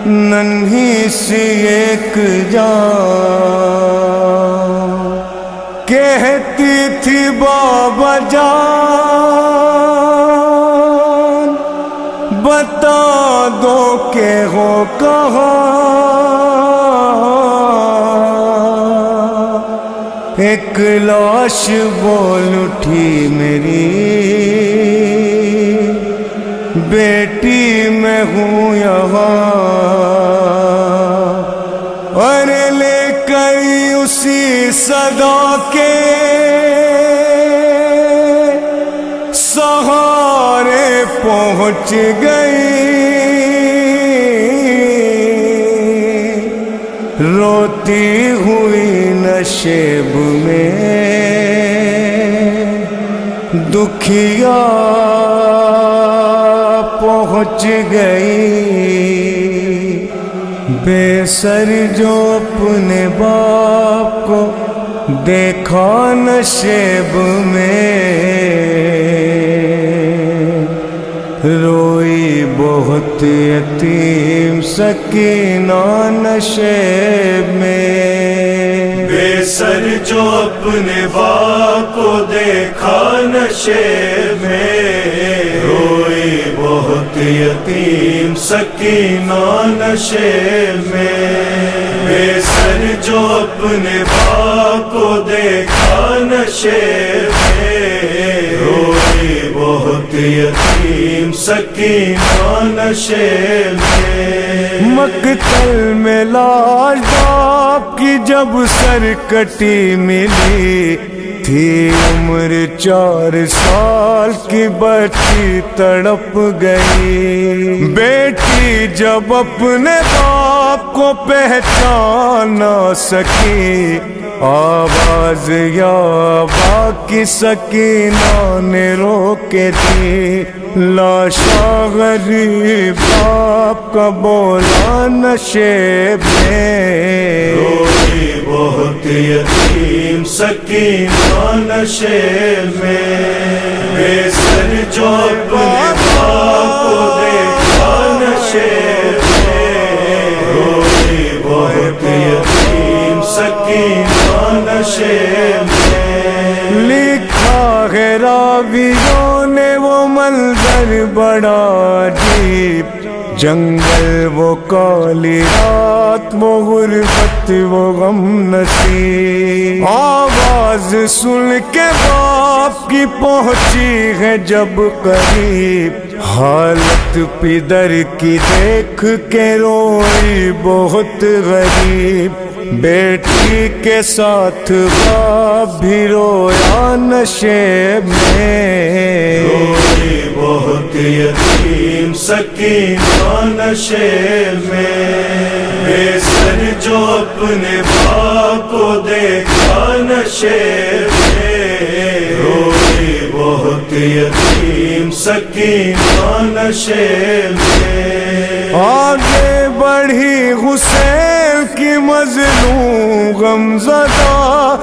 ننھی سی ایک جان کہتی تھی بابا جان بتا دو کہ ہو کہاں. ایک لاش بول اٹھی میری بیٹی میں ہوں یہاں اور لے کر اسی صدا کے سہارے پہنچ گئی. روتی ہوئی نشیب میں دکھیا پہنچ گئی. بے سر جو اپنے باپ کو دیکھا نشیب میں روئی بہت یتیم سکینہ نشیب میں. بے سر جو اپنے باپ کو دیکھا نشیب میں روئی بہت یتیم سکینہ نشیب میں. بے سر جو اپنے باپ کو دیکھا نشیب میں روئی بہت یتیم سکینہ نشیب میں. مقتل میں لاش باپ کی جب سر کٹی ملی تھی عمر 4 سال کی بچی تڑپ گئی. بیٹی جب اپنے باپ کو پہچان نہ سکی آواز یا با کی سکینہ نے روکے دی. لاشا غریب باپ کا بولا نشیب میں روئی بہت یتیم سکینہ نشیب میں. بے سر جو اپنے باپ کو دیکھا نشیب میں روئی بہت یتیم سکینہ نشیب میں. لکھا ہے راویوں نے وہ منظر بڑا عجیب جنگل وہ کالی رات وہ غربت وہ غم نصیب. آواز سن کے باپ کی پہنچی ہے جب قریب حالت پدر کی دیکھ کے روئی بہت غریب. بیٹی کے ساتھ باپ بھی رویا نشیب میں روئی بہت یتیم سکینہ نشیب میں. بے سر جو اپنے باپ کو دیکھا نشیب میں روئی بہت یتیم سکینہ نشیب میں. آگے بڑھی حسین کی مظلوم غمزدہ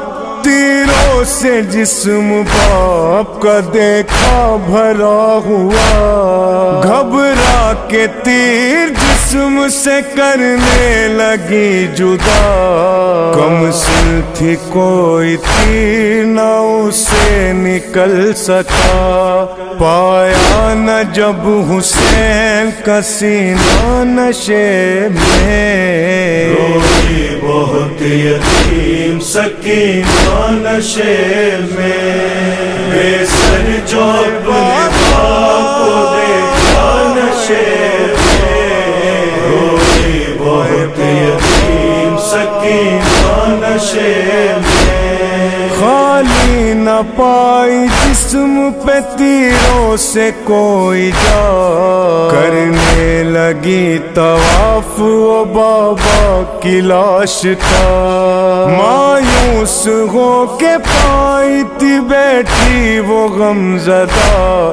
تیروں سے جسم باپ کا دیکھا بھرا ہوا. گھبرا کے تیر جسم سے کرنے لگی جدا. کم سن تھی کوئی تیر نہ اسے نکل سکا. پایا نہ جب حسین کا سینہ نشیب میں روئی بہت یتیم سکینہ نشیب میں. بے سر جو اپنے باپ کو دیکھا نشیب میں روئی بہت یتیم سکینہ نشیب میں. خالی نہ پائی جسم پہ تیروں سے کوئی جا. کرنے لگی طواف وہ بابا کی لاش کا. مایوس ہو کے پائی تھی بیٹھی وہ غمزدہ.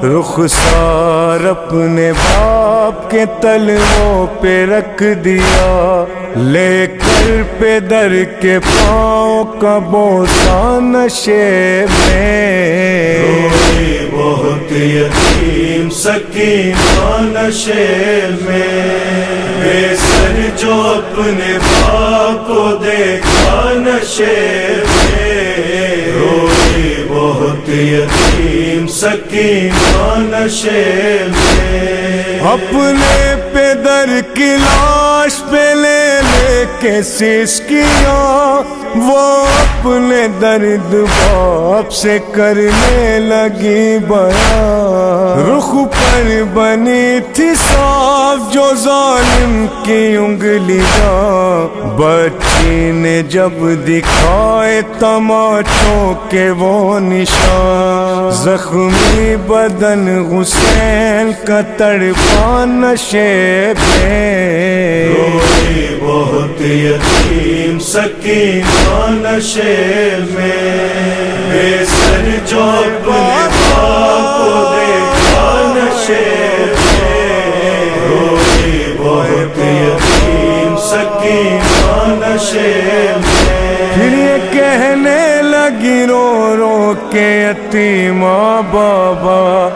رخسار اپنے باپ کے تلووں پہ رکھ دیا. لے کر پیدر کے پاؤں کا بوسہ نشیب میں روئی بہت یتیم سکینہ نشیب میں. بے جو اپنے باپ کو دیکھا نشے میں، روئی بہت یتیم سکینہ نشے میں، اپنے پدر کی لاش پہ لے لے کے سسکیاں وہ اپنے درد باپ سے کرنے لگی بیان، رخ پر بنی تھی صاف جو ظالم کی انگلیاں، بچی نے جب دکھائے تماچوں کے وہ نشان، زخمی بدن حسین کا تڑپا نشے میں، روئی بہت یتیم سکینہ نشے میں، بے سر جو اپنے باپ کو دیکھا نشے میں، روئی بہت یتیم سکینہ نشے میں، پھر یہ کہنے لگی رو رو کے یتیمہ بابا،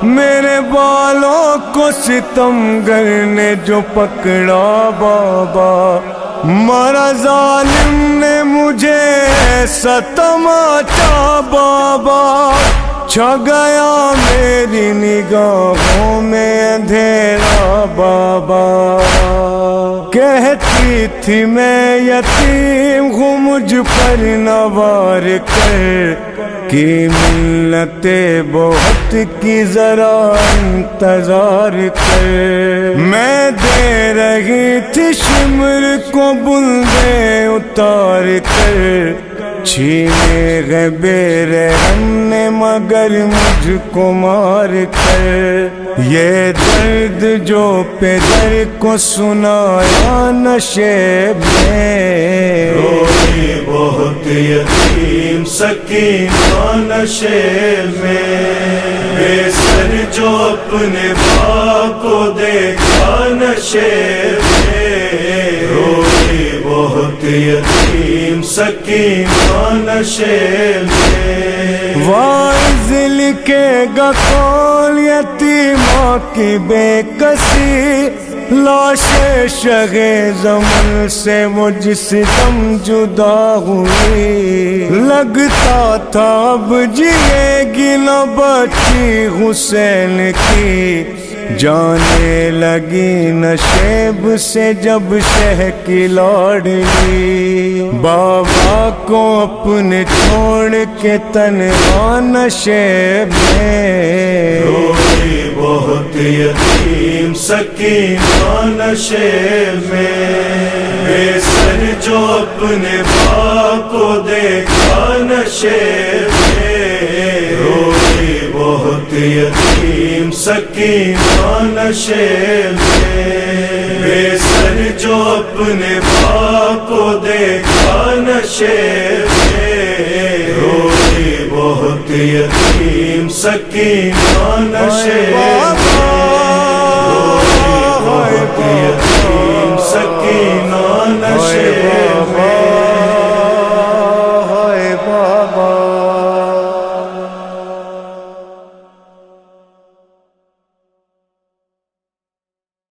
میرے بالوں کو ستمگر نے جو پکڑا بابا، مارا ظالم نے مجھے ایسا تماچا بابا، چھا گیا میری نگاہوں میں اندھیرا بابا، کہتی تھی میں یتیم ہوں مجھ پر نوار کر، کی ملت بہت کی ذرا انتظار کر، میں دے رہی تھی شمر کو بلندے اتار کر، چھینے گئے بے رحم نے مگر مجھ کو مار کر، یہ درد جو پدر کو سنایا نشے میں، روئی بہت یتیم سکینہ نشے میں، بے سر جو اپنے باپ کو دیکھا نشے میں، روئی بہت یتیم سکینہ نشے میں، واعظ لکھے گا کون یتیمہ کی بے کسی، لاش شغ زمن سے وہ جس دم جدا ہوئی، لگتا تھا اب جیے گی نہ بچی حسین کی، جانے لگی نشیب سے جب شہ کی لاڈلی، بابا کو اپنے چھوڑ کے تنہا نشیب میں، روئی بہت یتیم سکینہ نشے میں، بے سر جو اپنے باپ کو دیکھا نشے میں، روئی بہت یتیم سکینہ نشے میں، بے سر جو اپنے باپ کو دیکھا نشے میں، روئی بہت یتیم سکینہ نشے میں۔